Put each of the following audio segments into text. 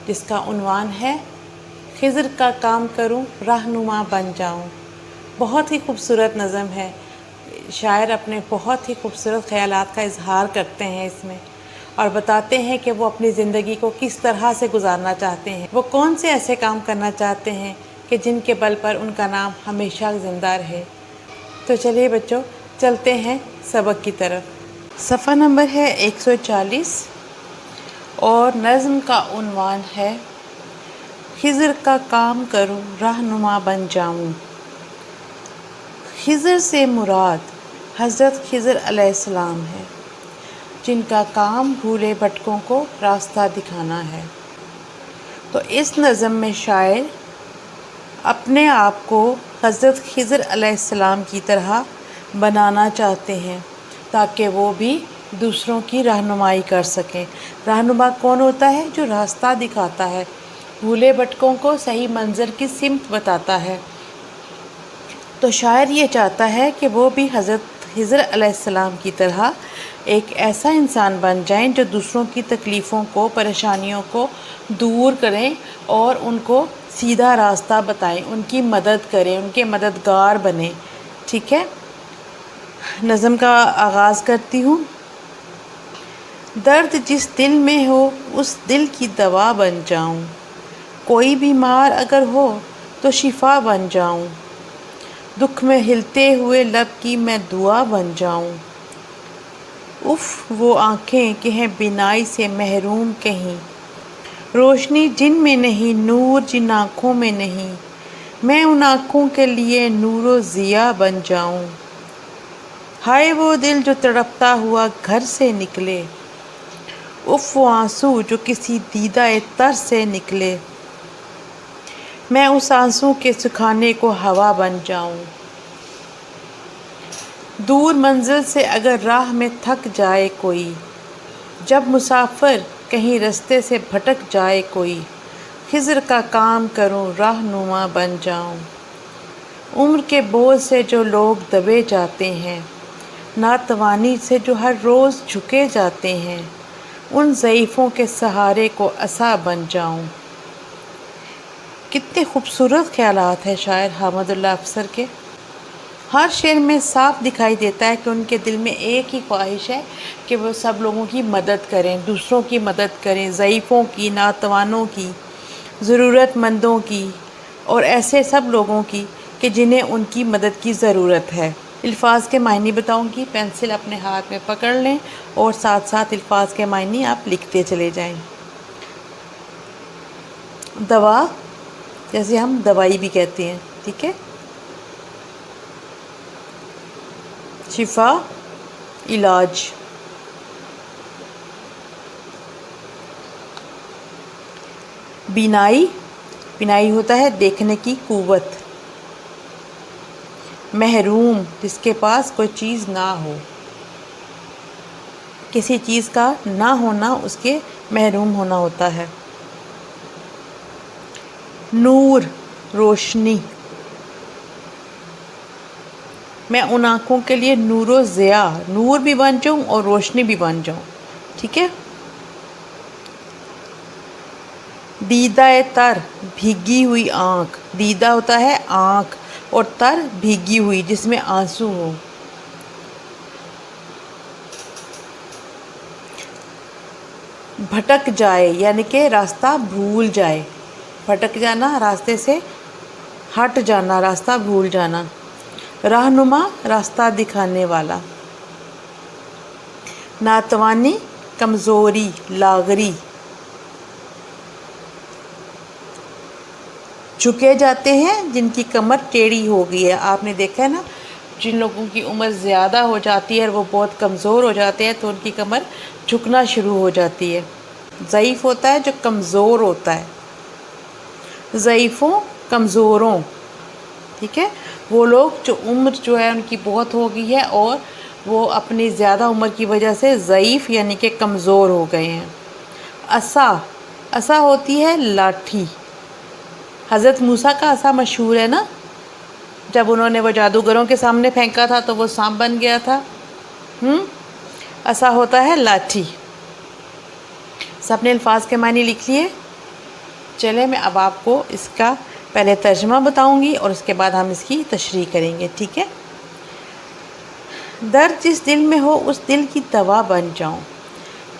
جس کا عنوان ہے خضر کا کام کروں رہنما بن جاؤں۔ بہت ہی خوبصورت نظم ہے، شاعر اپنے بہت ہی خوبصورت خیالات کا اظہار کرتے ہیں اس میں، اور بتاتے ہیں کہ وہ اپنی زندگی کو کس طرح سے گزارنا چاہتے ہیں، وہ کون سے ایسے کام کرنا چاہتے ہیں کہ جن کے بل پر ان کا نام ہمیشہ زندہ رہے۔ تو چلیے بچوں، چلتے ہیں سبق کی طرف۔ صفحہ نمبر ہے 140 اور نظم کا عنوان ہے خضر کا کام کروں رہنما بن جاؤں۔ خضر سے مراد حضرت خضر علیہ السلام ہے، جن کا کام بھولے بھٹکوں کو راستہ دکھانا ہے۔ تو اس نظم میں شاعر اپنے آپ کو حضرت خضر علیہ السلام کی طرح بنانا چاہتے ہیں تاکہ وہ بھی دوسروں کی رہنمائی کر سکیں۔ رہنما کون ہوتا ہے؟ جو راستہ دکھاتا ہے، بھولے بھٹکوں کو صحیح منزل کی سمت بتاتا ہے۔ تو شاعر یہ چاہتا ہے کہ وہ بھی حضرت خضر علیہ السلام کی طرح ایک ایسا انسان بن جائیں جو دوسروں کی تکلیفوں کو، پریشانیوں کو دور کریں اور ان کو سیدھا راستہ بتائیں، ان کی مدد کریں، ان کے مددگار بنیں۔ ٹھیک ہے، نظم کا آغاز کرتی ہوں۔ درد جس دل میں ہو اس دل کی دوا بن جاؤں، کوئی بیمار اگر ہو تو شفا بن جاؤں، دکھ میں ہلتے ہوئے لب کی میں دعا بن جاؤں، اف وہ آنکھیں کہ ہیں بینائی سے محروم کہیں، روشنی جن میں نہیں نور جن آنکھوں میں نہیں، میں ان آنکھوں کے لیے نور و ضیا بن جاؤں، ہائے وہ دل جو تڑپتا ہوا گھر سے نکلے، اف وہ آنسو جو کسی دیدہ تر سے نکلے، میں اس آنسو کے سکھانے کو ہوا بن جاؤں، دور منزل سے اگر راہ میں تھک جائے کوئی، جب مسافر کہیں رستے سے بھٹک جائے کوئی، خضر کا کام کروں رہنما بن جاؤں، عمر کے بوجھ سے جو لوگ دبے جاتے ہیں، ناتوانی سے جو ہر روز جھکے جاتے ہیں، ان ضعیفوں کے سہارے کو عصا بن جاؤں۔ کتنے خوبصورت خیالات ہیں شاعر حامد اللہ افسر کے۔ ہر شعر میں صاف دکھائی دیتا ہے کہ ان کے دل میں ایک ہی خواہش ہے کہ وہ سب لوگوں کی مدد کریں، دوسروں کی مدد کریں، ضعیفوں کی، ناتوانوں کی، ضرورت مندوں کی، اور ایسے سب لوگوں کی کہ جنہیں ان کی مدد کی ضرورت ہے۔ الفاظ کے معنی بتاؤں گی، پینسل اپنے ہاتھ میں پکڑ لیں اور ساتھ ساتھ الفاظ کے معنی آپ لکھتے چلے جائیں۔ دوا، جیسے ہم دوائی بھی کہتے ہیں، ٹھیک ہے۔ شفا، علاج۔ بینائی، بینائی ہوتا ہے دیکھنے کی قوت۔ محروم، جس کے پاس کوئی چیز نہ ہو، کسی چیز کا نہ ہونا اس کے محروم ہونا ہوتا ہے۔ نور، روشنی، میں ان آنکھوں کے لیے نور و ضیا، نور بھی بن جاؤں اور روشنی بھی بن جاؤں، ٹھیک ہے۔ دیدہ تر، بھیگی ہوئی آنکھ، دیدہ ہوتا ہے آنکھ اور تر بھیگی ہوئی جس میں آنسو ہو۔ بھٹک جائے یعنی کہ راستہ بھول جائے، بھٹک جانا، راستے سے ہٹ جانا، راستہ بھول جانا۔ رہنما، راستہ دکھانے والا۔ ناتوانی، کمزوری، لاغری۔ جھکے جاتے ہیں جن کی کمر ٹیڑھی ہو گئی ہے۔ آپ نے دیکھا ہے نا، جن لوگوں کی عمر زیادہ ہو جاتی ہے اور وہ بہت کمزور ہو جاتے ہیں تو ان کی کمر جھکنا شروع ہو جاتی ہے۔ ضعیف ہوتا ہے جو کمزور ہوتا ہے، ضعیفوں، کمزوروں، ٹھیک ہے۔ وہ لوگ جو عمر جو ہے ان کی بہت ہو گئی ہے اور وہ اپنی زیادہ عمر کی وجہ سے ضعیف یعنی کہ کمزور ہو گئے ہیں۔ عصا، عصا ہوتی ہے لاٹھی۔ حضرت موسیٰ کا عصا مشہور ہے نا، جب انہوں نے وہ جادوگروں کے سامنے پھینکا تھا تو وہ سانپ بن گیا تھا۔ عصا ہوتا ہے لاٹھی۔ سب نے الفاظ کے معنی لکھ لیے؟ چلیں میں اب آپ کو اس کا پہلے ترجمہ بتاؤں گی اور اس کے بعد ہم اس کی تشریح کریں گے، ٹھیک ہے؟ درد جس دل میں ہو اس دل کی دوا بن جاؤں۔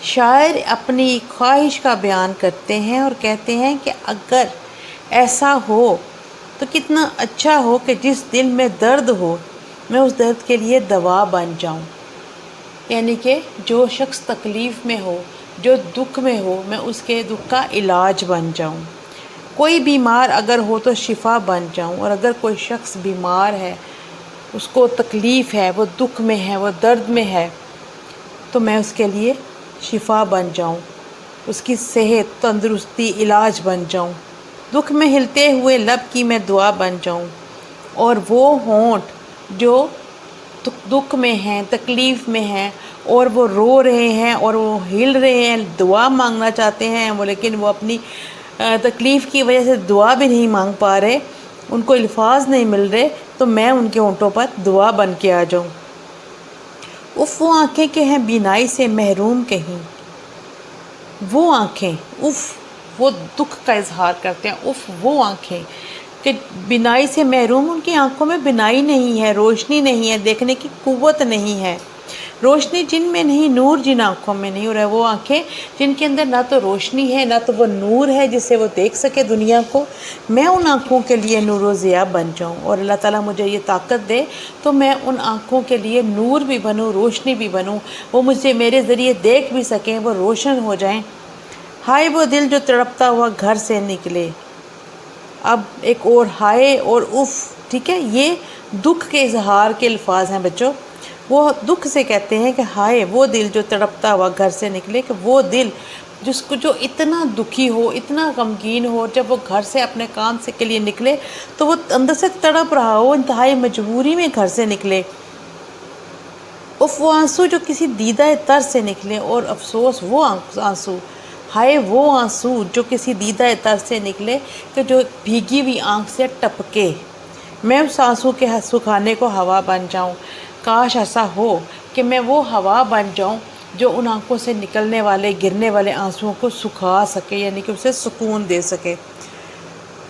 شاعر اپنی خواہش کا بیان کرتے ہیں اور کہتے ہیں کہ اگر ایسا ہو تو کتنا اچھا ہو کہ جس دل میں درد ہو میں اس درد کے لیے دوا بن جاؤں، یعنی کہ جو شخص تکلیف میں ہو، جو دکھ میں ہو، میں اس کے دکھ کا علاج بن جاؤں۔ کوئی بیمار اگر ہو تو شفا بن جاؤں، اور اگر کوئی شخص بیمار ہے، اس کو تکلیف ہے، وہ دکھ میں ہے، وہ درد میں ہے، تو میں اس کے لیے شفا بن جاؤں، اس کی صحت، تندرستی، علاج بن جاؤں۔ دکھ میں ہلتے ہوئے لب کی میں دعا بن جاؤں، اور وہ ہونٹ جو دکھ میں ہیں، تکلیف میں ہیں، اور وہ رو رہے ہیں اور وہ ہل رہے ہیں، دعا مانگنا چاہتے ہیں وہ، لیکن وہ اپنی تکلیف کی وجہ سے دعا بھی نہیں مانگ پا رہے، ان کو الفاظ نہیں مل رہے، تو میں ان کے ہونٹوں پر دعا بن کے آ جاؤں۔ اف وہ آنکھیں کہ ہیں بینائی سے محروم کہیں، وہ آنکھیں، اف وہ دکھ کا اظہار کرتے ہیں، اف وہ آنکھیں کہ بینائی سے محروم، ان کی آنکھوں میں بینائی نہیں ہے، روشنی نہیں ہے، دیکھنے کی قوت نہیں ہے، روشنی جن میں نہیں، نور جن آنکھوں میں نہیں، اور وہ آنکھیں جن کے اندر نہ تو روشنی ہے، نہ تو وہ نور ہے جس سے وہ دیکھ سکے دنیا کو، میں ان آنکھوں کے لیے نور و ضیاء بن جاؤں، اور اللہ تعالیٰ مجھے یہ طاقت دے تو میں ان آنکھوں کے لیے نور بھی بنوں، روشنی بھی بنوں، وہ مجھے میرے ذریعے دیکھ بھی سکیں، وہ روشن ہو جائیں۔ ہائے وہ دل جو تڑپتا ہوا گھر سے نکلے، اب ایک اور ہائے اور اف، ٹھیک ہے، یہ دکھ کے اظہار کے الفاظ ہیں بچوں۔ وہ دکھ سے کہتے ہیں کہ ہائے وہ دل جو تڑپتا ہوا گھر سے نکلے، کہ وہ دل جس کو جو اتنا دکھی ہو، اتنا غمگین ہو، جب وہ گھر سے اپنے کام سے کے لیے نکلے تو وہ اندر سے تڑپ رہا ہو، انتہائی مجبوری میں گھر سے نکلے۔ اف وہ آنسو جو کسی دیدہ تر سے نکلے، اور افسوس وہ آنسو، ہائے وہ آنسو جو کسی دیدہ تر سے نکلے، کہ جو بھیگی ہوئی آنکھ سے ٹپکے، میں اس آنسو کے سکھانے کو ہوا بن جاؤں۔ کاش ایسا ہو کہ میں وہ ہوا بن جاؤں جو ان آنکھوں سے نکلنے والے، گرنے والے آنسوؤں کو سکھا سکے، یعنی کہ اسے سکون دے سکے۔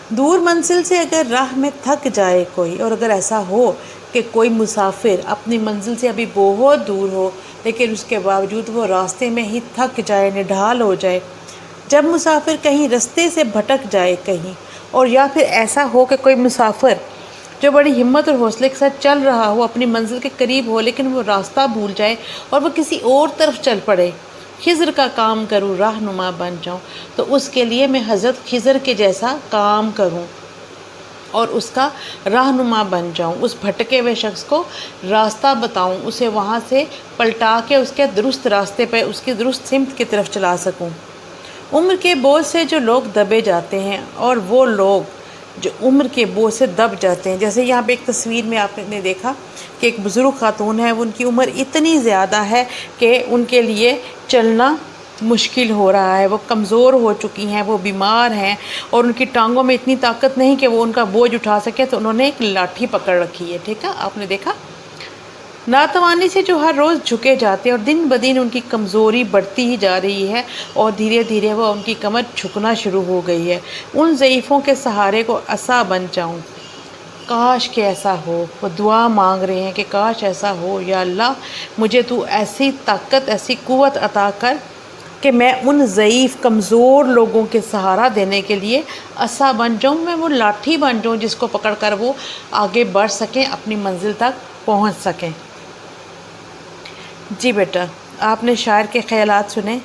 دور منزل سے اگر راہ میں تھک جائے کوئی، اور اگر ایسا ہو کہ کوئی مسافر اپنی منزل سے ابھی بہت دور ہو لیکن اس کے باوجود وہ راستے میں ہی تھک جائے، نڈھال ہو جائے، جب مسافر کہیں رستے سے بھٹک جائے کہیں، اور یا پھر ایسا ہو کہ کوئی مسافر جو بڑی ہمت اور حوصلے کے ساتھ چل رہا ہو، اپنی منزل کے قریب ہو، لیکن وہ راستہ بھول جائے اور وہ کسی اور طرف چل پڑے، خضر کا کام کروں رہنما بن جاؤں، تو اس کے لیے میں حضرت خضر کے جیسا کام کروں اور اس کا رہنما بن جاؤں، اس بھٹکے ہوئے شخص کو راستہ بتاؤں، اسے وہاں سے پلٹا کے اس کے درست راستے پہ، اس کی درست سمت کی طرف چلا سکوں۔ عمر کے بوجھ سے جو لوگ دبے جاتے ہیں، اور وہ لوگ جو عمر کے بوجھ سے دب جاتے ہیں، جیسے یہاں پہ ایک تصویر میں آپ نے دیکھا کہ ایک بزرگ خاتون ہے، ان کی عمر اتنی زیادہ ہے کہ ان کے لیے چلنا مشکل ہو رہا ہے، وہ کمزور ہو چکی ہیں، وہ بیمار ہیں، اور ان کی ٹانگوں میں اتنی طاقت نہیں کہ وہ ان کا بوجھ اٹھا سکے، تو انہوں نے ایک لاٹھی پکڑ رکھی ہے، ٹھیک ہے، آپ نے دیکھا۔ ناتوانی سے جو ہر روز جھکے جاتے ہیں، اور دن بدن ان کی کمزوری بڑھتی ہی جا رہی ہے، اور دھیرے دھیرے وہ ان کی کمر جھکنا شروع ہو گئی ہے، ان ضعیفوں کے سہارے کو عصا بن جاؤں۔ کاش کہ ایسا ہو، وہ دعا مانگ رہے ہیں کہ کاش ایسا ہو، یا اللہ مجھے تو ایسی طاقت، ایسی قوت عطا کر کہ میں ان ضعیف کمزور لوگوں کے سہارا دینے کے لیے عصا بن جاؤں، میں وہ لاٹھی بن جاؤں جس کو پکڑ کر وہ آگے بڑھ سکیں، اپنی منزل تک پہنچ سکیں۔ جی بیٹا، آپ نے شاعر کے خیالات سنے،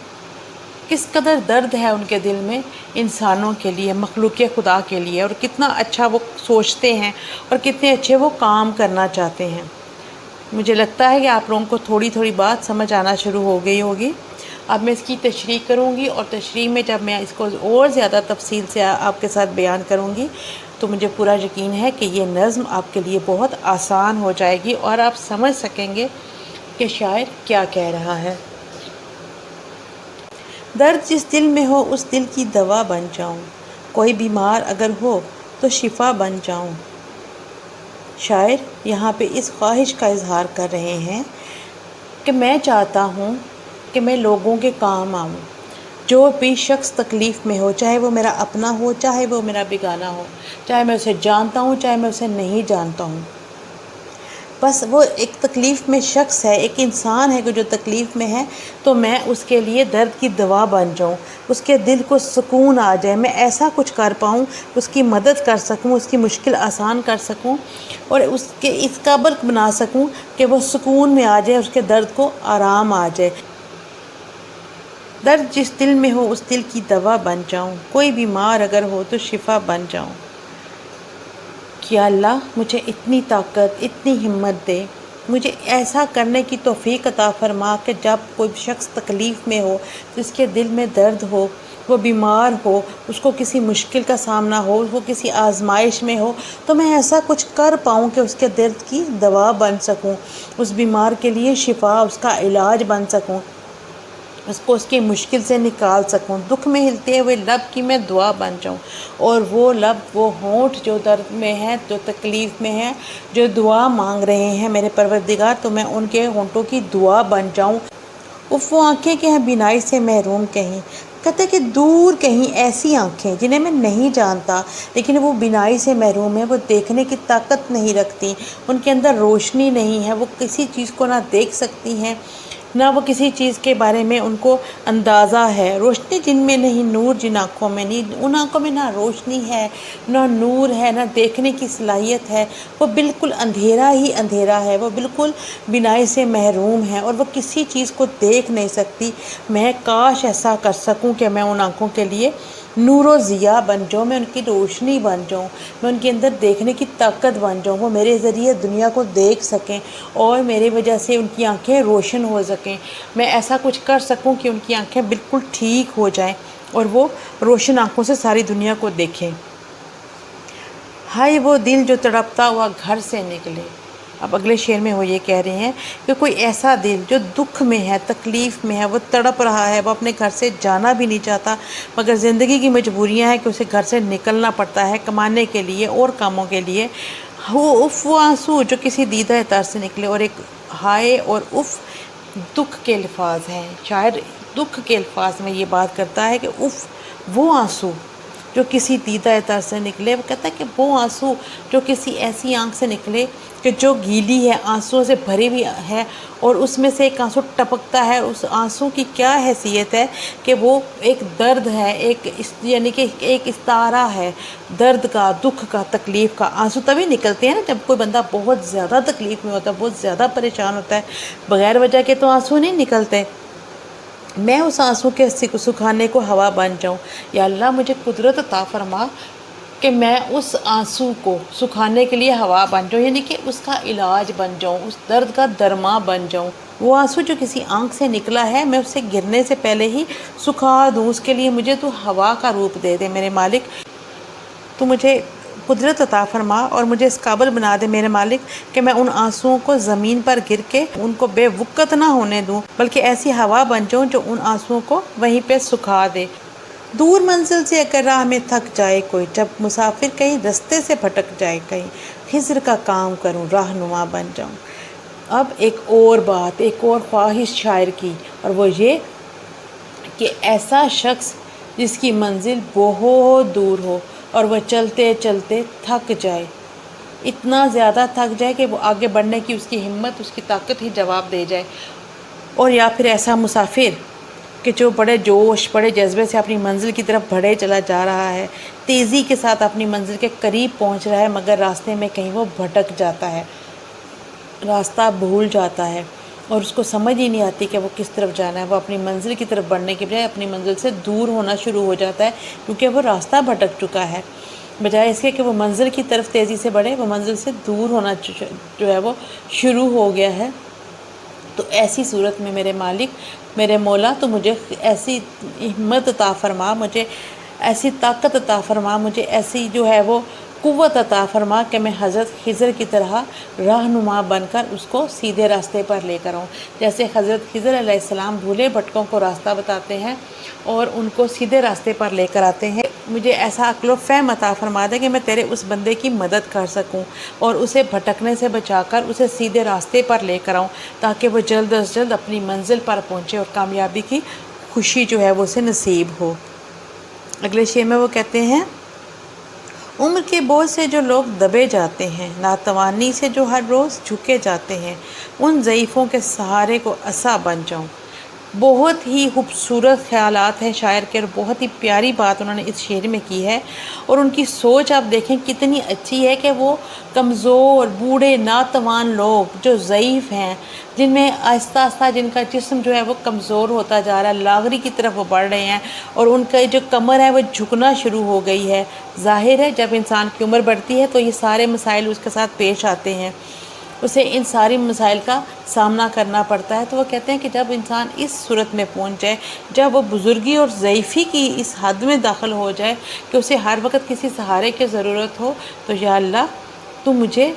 کس قدر درد ہے ان کے دل میں انسانوں کے لیے، مخلوق خدا کے لیے، اور کتنا اچھا وہ سوچتے ہیں اور کتنے اچھے وہ کام کرنا چاہتے ہیں۔ مجھے لگتا ہے کہ آپ لوگوں کو تھوڑی تھوڑی بات سمجھ آنا شروع ہو گئی ہوگی۔ اب میں اس کی تشریح کروں گی، اور تشریح میں جب میں اس کو اور زیادہ تفصیل سے آپ کے ساتھ بیان کروں گی تو مجھے پورا یقین ہے کہ یہ نظم آپ کے لیے بہت آسان ہو جائے گی، اور آپ سمجھ سکیں گے کہ شاعر کیا کہہ رہا ہے۔ درد جس دل میں ہو اس دل کی دوا بن جاؤں، کوئی بیمار اگر ہو تو شفا بن جاؤں۔ شاعر یہاں پہ اس خواہش کا اظہار کر رہے ہیں کہ میں چاہتا ہوں کہ میں لوگوں کے کام آؤں، جو بھی شخص تکلیف میں ہو، چاہے وہ میرا اپنا ہو، چاہے وہ میرا بیگانہ ہو، چاہے میں اسے جانتا ہوں، چاہے میں اسے نہیں جانتا ہوں، بس وہ ایک تکلیف میں شخص ہے، ایک انسان ہے کہ جو تکلیف میں ہے، تو میں اس کے لیے درد کی دوا بن جاؤں، اس کے دل کو سکون آ جائے، میں ایسا کچھ کر پاؤں، اس کی مدد کر سکوں، اس کی مشکل آسان کر سکوں، اور اس کے اس قابل بنا سکوں کہ وہ سکون میں آ جائے، اس کے درد کو آرام آ جائے۔ درد جس دل میں ہو اس دل کی دوا بن جاؤں، کوئی بیمار اگر ہو تو شفا بن جاؤں۔ یا اللہ مجھے اتنی طاقت، اتنی ہمت دے، مجھے ایسا کرنے کی توفیق عطا فرما کہ جب کوئی شخص تکلیف میں ہو، جس کے دل میں درد ہو، وہ بیمار ہو، اس کو کسی مشکل کا سامنا ہو، وہ کسی آزمائش میں ہو، تو میں ایسا کچھ کر پاؤں کہ اس کے درد کی دوا بن سکوں، اس بیمار کے لیے شفا، اس کا علاج بن سکوں، اس کو اس کی مشکل سے نکال سکوں، دکھ میں ہلتے ہوئے لب کی میں دعا بن جاؤں، اور وہ لب، وہ ہونٹ جو درد میں ہیں، جو تکلیف میں ہیں، جو دعا مانگ رہے ہیں میرے پروردگار، تو میں ان کے ہونٹوں کی دعا بن جاؤں۔ وہ آنکھیں کہ ہیں بینائی سے محروم کہیں، کہتے کہ دور کہیں ایسی آنکھیں جنہیں میں نہیں جانتا لیکن وہ بینائی سے محروم ہیں، وہ دیکھنے کی طاقت نہیں رکھتی، ان کے اندر روشنی نہیں ہے، وہ کسی چیز کو نہ دیکھ سکتی ہیں، نہ وہ کسی چیز کے بارے میں ان کو اندازہ ہے۔ روشنی جن میں نہیں، نور جن آنکھوں میں نہیں، ان آنکھوں میں نہ روشنی ہے، نہ نور ہے، نہ دیکھنے کی صلاحیت ہے، وہ بالکل اندھیرا ہی اندھیرا ہے، وہ بالکل بینائی سے محروم ہے، اور وہ کسی چیز کو دیکھ نہیں سکتی۔ میں کاش ایسا کر سکوں کہ میں ان آنکھوں کے لیے نور و ضیا بن جاؤں، میں ان کی روشنی بن جاؤں، میں ان کے اندر دیکھنے کی طاقت بن جاؤں، وہ میرے ذریعے دنیا کو دیکھ سکیں اور میری وجہ سے ان کی آنکھیں روشن ہو سکیں، میں ایسا کچھ کر سکوں کہ ان کی آنکھیں بالکل ٹھیک ہو جائیں اور وہ روشن آنکھوں سے ساری دنیا کو دیکھیں۔ ہائے وہ دل جو تڑپتا ہوا گھر سے نکلے۔ اب اگلے شعر میں وہ یہ کہہ رہے ہیں کہ کوئی ایسا دل جو دکھ میں ہے، تکلیف میں ہے، وہ تڑپ رہا ہے، وہ اپنے گھر سے جانا بھی نہیں چاہتا، مگر زندگی کی مجبوریاں ہیں کہ اسے گھر سے نکلنا پڑتا ہے کمانے کے لیے اور کاموں کے لیے۔ وہ آنسو جو کسی دیدہ تر سے نکلے، اور ایک ہائے اور اف دکھ کے الفاظ ہیں، شاعر دکھ کے الفاظ میں یہ بات کرتا ہے کہ اف وہ آنسو جو کسی دیدہ تر سے نکلے، وہ کہتا ہے کہ وہ آنسو جو کسی ایسی آنکھ سے نکلے کہ جو گیلی ہے، آنسوؤں سے بھری ہوئی ہے، اور اس میں سے ایک آنسو ٹپکتا ہے، اس آنسو کی کیا حیثیت ہے کہ وہ ایک درد ہے، یعنی کہ ایک استعارہ ہے درد کا، دکھ کا، تکلیف کا۔ آنسو تبھی نکلتے ہیں نا جب کوئی بندہ بہت زیادہ تکلیف میں ہوتا ہے، بہت زیادہ پریشان ہوتا ہے، بغیر وجہ کے تو آنسو نہیں نکلتے۔ میں اس آنسو کے سکھانے کو ہوا بن جاؤں۔ یا اللہ مجھے قدرت عطا فرما کہ میں اس آنسو کو سکھانے کے لیے ہوا بن جاؤں، یعنی کہ اس کا علاج بن جاؤں، اس درد کا درما بن جاؤں۔ وہ آنسو جو کسی آنکھ سے نکلا ہے، میں اسے گرنے سے پہلے ہی سکھا دوں، اس کے لیے مجھے تو ہوا کا روپ دے دے میرے مالک، تو مجھے قدرت عطا فرما اور مجھے اس قابل بنا دے میرے مالک کہ میں ان آنسوؤں کو زمین پر گر کے ان کو بے وقت نہ ہونے دوں، بلکہ ایسی ہوا بن جاؤں جو ان آنسوؤں کو وہیں پہ سکھا دے۔ دور منزل سے اگر راہ میں تھک جائے کوئی، جب مسافر کہیں رستے سے بھٹک جائے، کہیں خضر کا کام کروں، رہنما بن جاؤں۔ اب ایک اور بات، ایک اور خواہش شاعر کی، اور وہ یہ کہ ایسا شخص جس کی منزل بہت دور ہو اور وہ چلتے چلتے تھک جائے، اتنا زیادہ تھک جائے کہ وہ آگے بڑھنے کی اس کی ہمت، اس کی طاقت ہی جواب دے جائے، اور یا پھر ایسا مسافر کہ جو بڑے جوش، بڑے جذبے سے اپنی منزل کی طرف بڑھے چلا جا رہا ہے، تیزی کے ساتھ اپنی منزل کے قریب پہنچ رہا ہے، مگر راستے میں کہیں وہ بھٹک جاتا ہے، راستہ بھول جاتا ہے، اور اس کو سمجھ ہی نہیں آتی کہ وہ کس طرف جانا ہے۔ وہ اپنی منزل کی طرف بڑھنے کے بجائے اپنی منزل سے دور ہونا شروع ہو جاتا ہے، کیونکہ وہ راستہ بھٹک چکا ہے۔ بجائے اس کے کہ وہ منزل کی طرف تیزی سے بڑھے، وہ منزل سے دور ہونا جو ہے وہ شروع ہو گیا ہے۔ تو ایسی صورت میں میرے مالک، میرے مولا، تو مجھے ایسی ہمت عطا فرما، مجھے ایسی طاقت عطا فرما، مجھے ایسی جو ہے وہ قوت عطا فرما کہ میں حضرت خضر کی طرح رہنما بن کر اس کو سیدھے راستے پر لے کر آؤں، جیسے حضرت خضر علیہ السلام بھولے بھٹکوں کو راستہ بتاتے ہیں اور ان کو سیدھے راستے پر لے کر آتے ہیں۔ مجھے ایسا عقل و فہم عطا فرما دے کہ میں تیرے اس بندے کی مدد کر سکوں اور اسے بھٹکنے سے بچا کر اسے سیدھے راستے پر لے کر آؤں، تاکہ وہ جلد از جلد اپنی منزل پر پہنچے اور کامیابی کی خوشی جو ہے وہ اسے نصیب ہو۔ اگلے شعر میں وہ کہتے ہیں، عمر کے بوجھ سے جو لوگ دبے جاتے ہیں، ناتوانی سے جو ہر روز جھکے جاتے ہیں، ان ضعیفوں کے سہارے کو عصا بن جاؤں۔ بہت ہی خوبصورت خیالات ہیں شاعر کے، اور بہت ہی پیاری بات انہوں نے اس شعر میں کی ہے، اور ان کی سوچ آپ دیکھیں کتنی اچھی ہے کہ وہ کمزور، بوڑھے، ناتوان لوگ جو ضعیف ہیں، جن میں آہستہ آہستہ جن کا جسم جو ہے وہ کمزور ہوتا جا رہا ہے، لاغری کی طرف وہ بڑھ رہے ہیں، اور ان کا جو کمر ہے وہ جھکنا شروع ہو گئی ہے۔ ظاہر ہے جب انسان کی عمر بڑھتی ہے تو یہ سارے مسائل اس کے ساتھ پیش آتے ہیں، اسے ان ساری مسائل کا سامنا کرنا پڑتا ہے۔ تو وہ کہتے ہیں کہ جب انسان اس صورت میں پہنچ جائے، جب وہ بزرگی اور ضعیفی کی اس حد میں داخل ہو جائے کہ اسے ہر وقت کسی سہارے کی ضرورت ہو، تو یا اللہ تو مجھے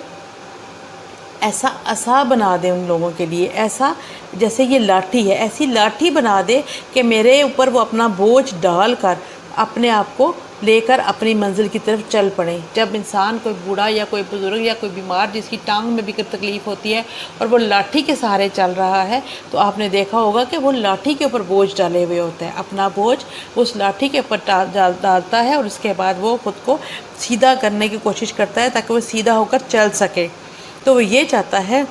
ایسا عصا بنا دے ان لوگوں کے لیے، ایسا جیسے یہ لاٹھی ہے، ایسی لاٹھی بنا دے کہ میرے اوپر وہ اپنا بوجھ ڈال کر اپنے آپ کو لے کر اپنی منزل کی طرف چل پڑیں۔ جب انسان کوئی بوڑھا یا کوئی بزرگ یا کوئی بیمار جس کی ٹانگ میں بھی تکلیف ہوتی ہے اور وہ لاٹھی کے سہارے چل رہا ہے، تو آپ نے دیکھا ہوگا کہ وہ لاٹھی کے اوپر بوجھ ڈالے ہوئے ہوتا ہے، اپنا بوجھ اس لاٹھی کے اوپر ڈالتا ہے، اور اس کے بعد وہ خود کو سیدھا کرنے کی کوشش کرتا ہے تاکہ وہ سیدھا ہو کر چل سکے۔ تو وہ یہ چاہتا ہے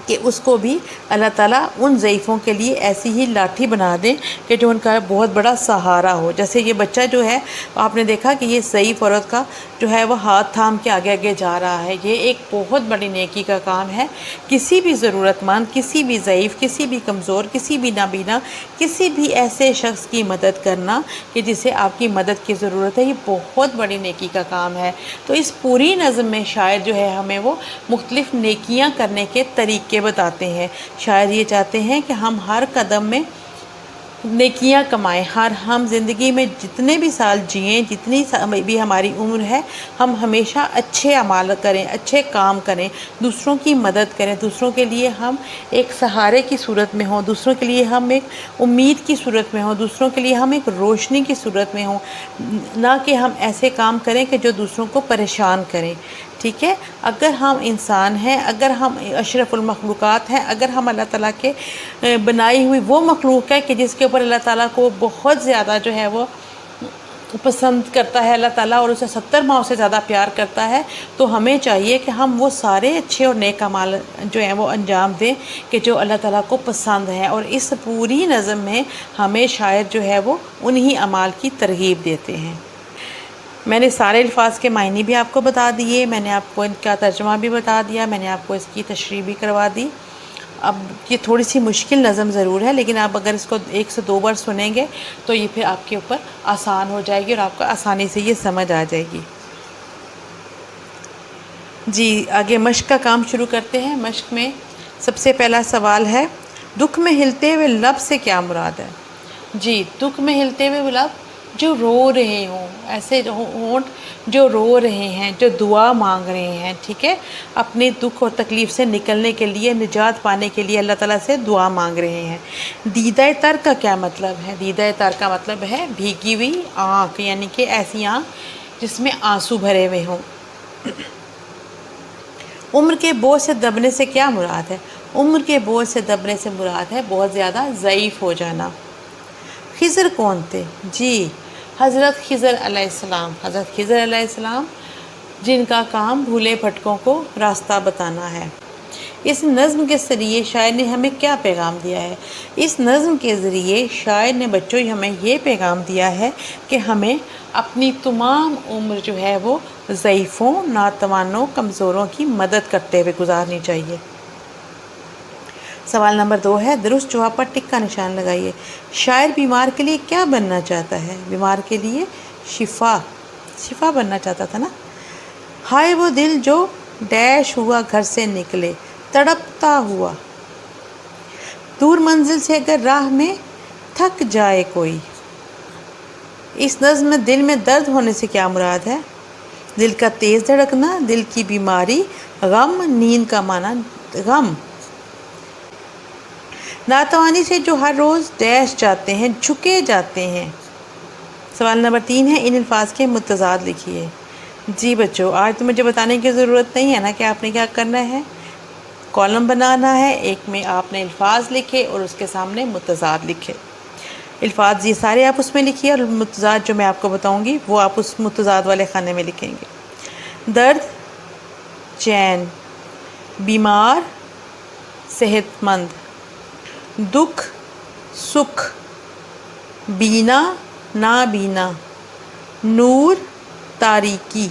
کہ اس کو بھی اللہ تعالیٰ ان ضعیفوں کے لیے ایسی ہی لاٹھی بنا دیں کہ جو ان کا بہت بڑا سہارا ہو۔ جیسے یہ بچہ جو ہے آپ نے دیکھا کہ یہ ضعیف عورت کا جو ہے وہ ہاتھ تھام کے آگے آگے جا رہا ہے، یہ ایک بہت بڑی نیکی کا کام ہے۔ کسی بھی ضرورت مند، کسی بھی ضعیف، کسی بھی کمزور، کسی بھی نابینا، کسی بھی ایسے شخص کی مدد کرنا کہ جسے آپ کی مدد کی ضرورت ہے، یہ بہت بڑی نیکی کا کام ہے۔ تو اس پوری نظم میں شاعر جو ہے ہمیں وہ مختلف نیکیاں کرنے کے طریقے بتاتے ہیں۔ شاعر یہ چاہتے ہیں کہ ہم ہر قدم میں نیکیاں کمائیں، ہم زندگی میں جتنے بھی سال جئیں، جتنی بھی ہماری عمر ہے، ہم ہمیشہ اچھے اعمال کریں، اچھے کام کریں، دوسروں کی مدد کریں، دوسروں کے لیے ہم ایک سہارے کی صورت میں ہوں، دوسروں کے لیے ہم ایک امید کی صورت میں ہوں، دوسروں کے لیے ہم ایک روشنی کی صورت میں ہوں، نہ کہ ہم ایسے کام کریں کہ جو دوسروں کو پریشان کریں۔ ٹھیک ہے، اگر ہم انسان ہیں، اگر ہم اشرف المخلوقات ہیں، اگر ہم اللہ تعالیٰ کے بنائی ہوئی وہ مخلوق ہے کہ جس کے اوپر اللہ تعالیٰ کو بہت زیادہ جو ہے وہ پسند کرتا ہے اللہ تعالیٰ، اور اسے 70 ماؤں سے زیادہ پیار کرتا ہے، تو ہمیں چاہیے کہ ہم وہ سارے اچھے اور نیک اعمال جو ہیں وہ انجام دیں کہ جو اللہ تعالیٰ کو پسند ہیں۔ اور اس پوری نظم میں ہمیں شاعر جو ہے وہ انہی اعمال کی ترغیب دیتے ہیں۔ میں نے سارے الفاظ کے معنی بھی آپ کو بتا دیے، میں نے آپ کو ان کا ترجمہ بھی بتا دیا، میں نے آپ کو اس کی تشریح بھی کروا دی۔ اب یہ تھوڑی سی مشکل نظم ضرور ہے، لیکن آپ اگر اس کو 1 سے 2 بار سنیں گے تو یہ پھر آپ کے اوپر آسان ہو جائے گی اور آپ کو آسانی سے یہ سمجھ آ جائے گی۔ جی آگے مشق کا کام شروع کرتے ہیں۔ مشق میں سب سے پہلا سوال ہے، دکھ میں ہلتے ہوئے لب سے کیا مراد ہے؟ جی دکھ میں ہلتے ہوئے لب جو رو رہے ہوں، ایسے ہونٹ جو رو رہے ہیں، جو دعا مانگ رہے ہیں، ٹھیک ہے، اپنے دکھ اور تکلیف سے نکلنے کے لیے، نجات پانے کے لیے اللہ تعالیٰ سے دعا مانگ رہے ہیں۔ دیدہ تر کا کیا مطلب ہے؟ دیدہ تر کا مطلب ہے بھیگی ہوئی آنکھ، یعنی کہ ایسی آنکھ جس میں آنسو بھرے ہوئے ہوں۔ عمر کے بوجھ سے دبنے سے کیا مراد ہے؟ عمر کے بوجھ سے دبنے سے مراد ہے بہت زیادہ ضعیف ہو جانا۔ خضر کون تھے؟ جی حضرت خضر علیہ السلام، حضرت خضر علیہ السلام جن کا کام بھولے بھٹکوں کو راستہ بتانا ہے۔ اس نظم کے ذریعے شاعر نے ہمیں کیا پیغام دیا ہے؟ اس نظم کے ذریعے شاعر نے بچوں ہمیں یہ پیغام دیا ہے کہ ہمیں اپنی تمام عمر جو ہے وہ ضعیفوں، ناتوانوں، کمزوروں کی مدد کرتے ہوئے گزارنی چاہیے۔ سوال نمبر 2 ہے، درست جواب پر ٹک کا نشان لگائیے۔ شاعر بیمار کے لیے کیا بننا چاہتا ہے؟ بیمار کے لیے شفا بننا چاہتا تھا نا۔ ہائے وہ دل جو ڈیش ہوا گھر سے نکلے، تڑپتا ہوا، دور منزل سے اگر راہ میں تھک جائے کوئی۔ اس نظم میں دل میں درد ہونے سے کیا مراد ہے؟ دل کا تیز دھڑکنا، دل کی بیماری، غم، نیند کا معنی غم۔ ناتوانی سے جو ہر روز ڈیش جاتے ہیں، جھکے جاتے ہیں۔ سوال نمبر 3 ہے، ان الفاظ کے متضاد لکھیے۔ جی بچوں آج تو مجھے بتانے کی ضرورت نہیں ہے نا کہ آپ نے کیا کرنا ہے، کالم بنانا ہے، ایک میں آپ نے الفاظ لکھے اور اس کے سامنے متضاد لکھے۔ الفاظ یہ سارے آپ اس میں لکھیے، اور متضاد جو میں آپ کو بتاؤں گی وہ آپ اس متضاد والے خانے میں لکھیں گے۔ درد چین، بیمار صحت مند، دکھ سکھ، بینا نابینا، نور تاریکی،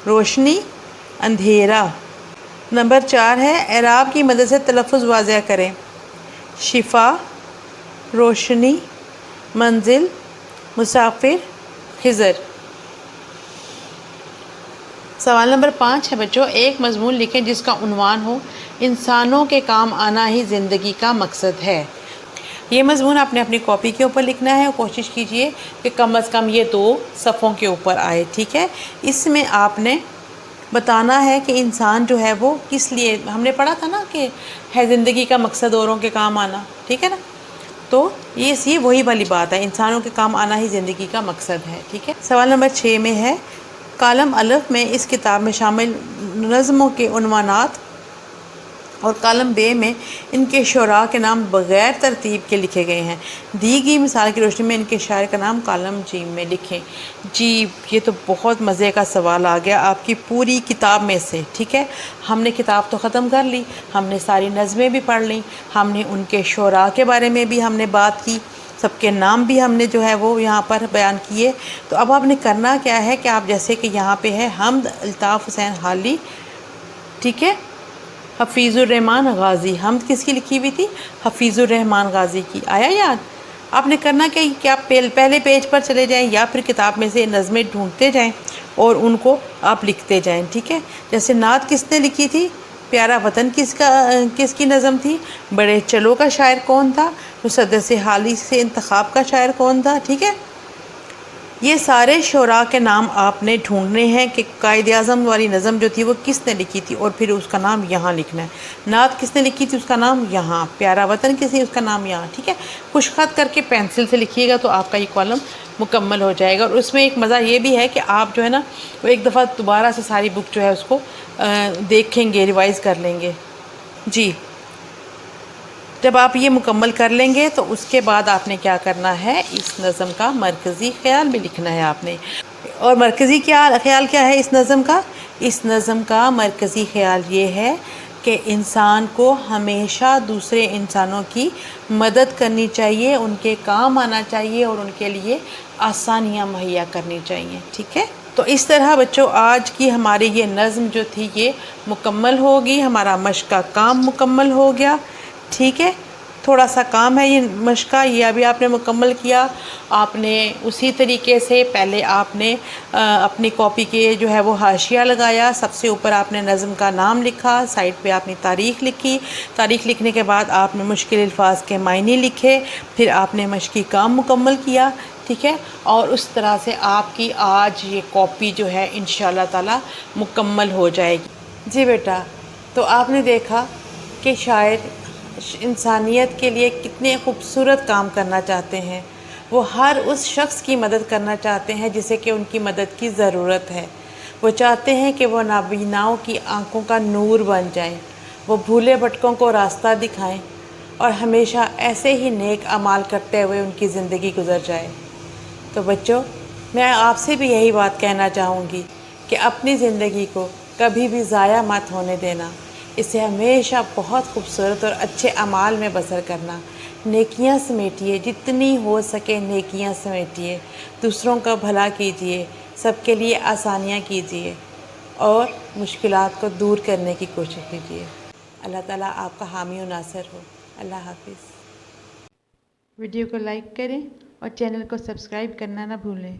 روشنی اندھیرا۔ نمبر 4 ہے اعراب کی مدد سے تلفظ واضح کریں۔ شفا، روشنی، منزل، مسافر، خضر۔ سوال نمبر 5 ہے بچوں، ایک مضمون لکھیں جس کا عنوان ہو انسانوں کے کام آنا ہی زندگی کا مقصد ہے۔ یہ مضمون آپ نے اپنی کاپی کے اوپر لکھنا ہے، اور کوشش کیجئے کہ کم از کم یہ 2 صفحوں کے اوپر آئے، ٹھیک ہے۔ اس میں آپ نے بتانا ہے کہ انسان جو ہے وہ کس لیے، ہم نے پڑھا تھا نا کہ ہے زندگی کا مقصد اوروں کے کام آنا، ٹھیک ہے نا، تو یہ وہی والی بات ہے، انسانوں کے کام آنا ہی زندگی کا مقصد ہے، ٹھیک ہے۔ سوال نمبر 6 میں ہے کالم الف میں اس کتاب میں شامل نظموں کے عنوانات، اور کالم بے میں ان کے شعراء کے نام بغیر ترتیب کے لکھے گئے ہیں۔ دی گئی مثال کی روشنی میں ان کے شاعر کا نام کالم جیم میں لکھیں۔ جی یہ تو بہت مزے کا سوال آ گیا آپ کی پوری کتاب میں سے، ٹھیک ہے۔ ہم نے کتاب تو ختم کر لی، ہم نے ساری نظمیں بھی پڑھ لیں، ہم نے ان کے شعراء کے بارے میں بھی ہم نے بات کی، سب کے نام بھی ہم نے جو ہے وہ یہاں پر بیان کیے۔ تو اب آپ نے کرنا کیا ہے کہ آپ جیسے کہ یہاں پہ ہے حمد الطاف حسین حالی، ٹھیک ہے، حفیظ الرحمن غازی، حمد کس کی لکھی ہوئی تھی؟ حفیظ الرحمن غازی کی۔ آیا یاد؟ آپ نے کرنا کیا کہ آپ پہلے پیج پر چلے جائیں یا پھر کتاب میں سے نظمیں ڈھونڈتے جائیں اور ان کو آپ لکھتے جائیں، ٹھیک ہے۔ جیسے نعت کس نے لکھی تھی؟ پیارا وطن کس کی نظم تھی؟ بڑے چلو کا شاعر کون تھا؟ مسدس حالی سے انتخاب کا شاعر کون تھا؟ ٹھیک ہے، یہ سارے شعراء کے نام آپ نے ڈھونڈنے ہیں کہ قائد اعظم والی نظم جو تھی وہ کس نے لکھی تھی، اور پھر اس کا نام یہاں لکھنا ہے۔ نعت کس نے لکھی تھی؟ اس کا نام یہاں۔ پیارا وطن کس نے؟ اس کا نام یہاں، ٹھیک ہے۔ خوش خط کر کے پینسل سے لکھیے گا تو آپ کا یہ کالم مکمل ہو جائے گا، اور اس میں ایک مزہ یہ بھی ہے کہ آپ جو ہے نا وہ ایک دفعہ دوبارہ سے ساری بک جو ہے اس کو دیکھیں گے، ریوائز کر لیں گے۔ جی جب آپ یہ مکمل کر لیں گے تو اس کے بعد آپ نے کیا کرنا ہے، اس نظم کا مرکزی خیال بھی لکھنا ہے آپ نے۔ اور مرکزی خیال کیا ہے اس نظم کا؟ اس نظم کا مرکزی خیال یہ ہے کہ انسان کو ہمیشہ دوسرے انسانوں کی مدد کرنی چاہیے، ان کے کام آنا چاہیے، اور ان کے لیے آسانیاں مہیا کرنی چاہیے، ٹھیک ہے۔ تو اس طرح بچوں آج کی ہماری یہ نظم جو تھی یہ مکمل ہوگی، ہمارا مشق کا کام مکمل ہو گیا، ٹھیک ہے۔ تھوڑا سا کام ہے یہ مشق کا، یہ ابھی آپ نے مکمل کیا۔ آپ نے اسی طریقے سے پہلے آپ نے اپنی کاپی کے جو ہے وہ حاشیہ لگایا، سب سے اوپر آپ نے نظم کا نام لکھا، سائڈ پہ آپ نے تاریخ لکھی، تاریخ لکھنے کے بعد آپ نے مشکل الفاظ کے معنی لکھے، پھر آپ نے مشقی کام مکمل کیا، ٹھیک ہے۔ اور اس طرح سے آپ کی آج یہ کاپی جو ہے انشاءاللہ تعالی مکمل ہو جائے گی۔ جی بیٹا، تو آپ نے دیکھا کہ شاعر انسانیت کے لیے کتنے خوبصورت کام کرنا چاہتے ہیں۔ وہ ہر اس شخص کی مدد کرنا چاہتے ہیں جسے کہ ان کی مدد کی ضرورت ہے۔ وہ چاہتے ہیں کہ وہ نابیناؤں کی آنکھوں کا نور بن جائیں، وہ بھولے بھٹکوں کو راستہ دکھائیں، اور ہمیشہ ایسے ہی نیک اعمال کرتے ہوئے ان کی زندگی گزر جائے۔ تو بچوں، میں آپ سے بھی یہی بات کہنا چاہوں گی کہ اپنی زندگی کو کبھی بھی ضائع مت ہونے دینا، اسے ہمیشہ بہت خوبصورت اور اچھے اعمال میں بسر کرنا۔ نیکیاں سمیٹیے، جتنی ہو سکے نیکیاں سمیٹیے، دوسروں کا بھلا کیجیے، سب کے لیے آسانیاں کیجیے، اور مشکلات کو دور کرنے کی کوشش کیجیے۔ اللہ تعالیٰ آپ کا حامی و ناصر ہو۔ اللہ حافظ۔ ویڈیو کو لائک کریں اور چینل کو سبسکرائب کرنا نہ بھولیں۔